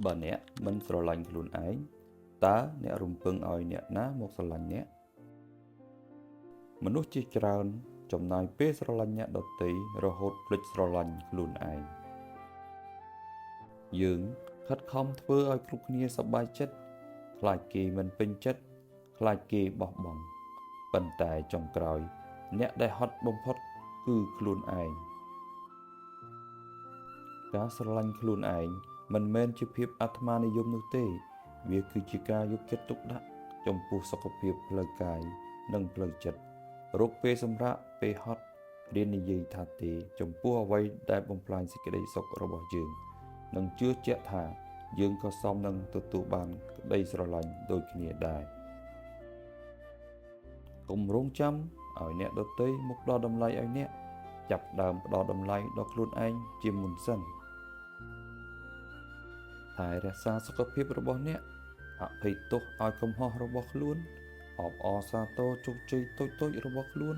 បើអ្នកមិនស្រឡាញ់ខ្លួនឯងតើអ្នករំពឹងឲ្យអ្នកណាមកស្រឡាញ់អ្នកមនុស្សជាច្រើនចំណាយពេលស្រឡាញ់អ្នកដទៃរហូតភ្លេចស្រឡាញ់ខ្លួនឯងយើងខិតខំធ្វើឲ្យគ្រប់គ្នាសប្បាយចិត្តខ្លាចគេមិនពេញចិត្តខ្លាចគេបោះបង់ប៉ុន្តែចុងក្រោយអ្នកដែលហត់បំផុតគឺខ្លួនឯងការស្រឡាញ់ខ្លួនឯងមិនមែនជាភាពអាត្មានិយមនោះទេវាគឺជាការយកចិត្តទុកដាក់ចំពោះសុខភាពផ្លូវកាយនិងផ្លូវចិត្តរកពេលសម្រាកពេលហត់រៀននិយាយថាទេចំពោះអ្វីដែលបំផ្លាញសេចក្តីសុខរបស់យើងនិងជឿជាក់ថាយើងក៏សមនឹងទទួលបានក្តីស្រឡាញ់ដូចគ្នាដែរកុំរងចាំឲ្យអ្នកដទៃមកផ្ដល់តម្លៃឲ្យអ្នកចាប់ផ្ដើមផ្ដល់តម្លៃដល់ខ្លួនឯងជាមុនសិនថែរក្សាសុខភាពរបស់អ្នកអភ័យទោសឲ្យកំហុសរបស់ខ្លួនអបអរសាទរជោគជ័យតូចៗរបស់ខ្លួន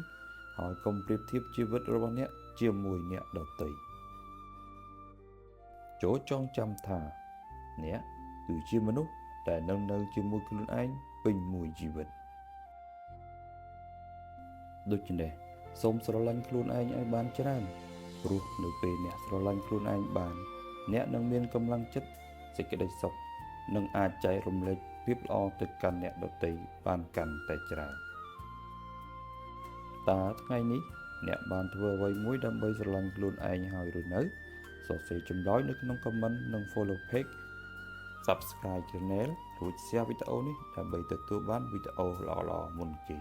ហើយកុំប្រៀបធៀបជីវិតរបស់អ្នកជាមួយអ្នកដទៃចូលចងចាំថាអ្នកគឺជាមនុស្សដែលនឹងនៅជាមួយខ្លួនឯងពេញមួយជីវិតដូច្នេះសូមស្រឡាញ់ខ្លួនឯងឲ្យបានច្រើនព្រោះនៅពេលអ្នកស្រឡាញ់ខ្លួនឯងបានអ្នកនឹងមានកម្លាំងចិត្តសេចក្តីសុខនិងអាចចែករំលែកភាពល្អទៅកាន់អ្នកដទៃបានកាន់តែច្រើនតើថ្ងៃនេះអ្នកបានធ្វើអ្វីមួយដើម្បីស្រឡាញ់ខ្លួនឯងហើយឬនៅសរសេរចម្លើយនៅក្នុង comment និង follow page Subscribe channel រួច share វីដេអូនេះដើម្បីទទួលបានវីដេអូល្អៗមុនគេ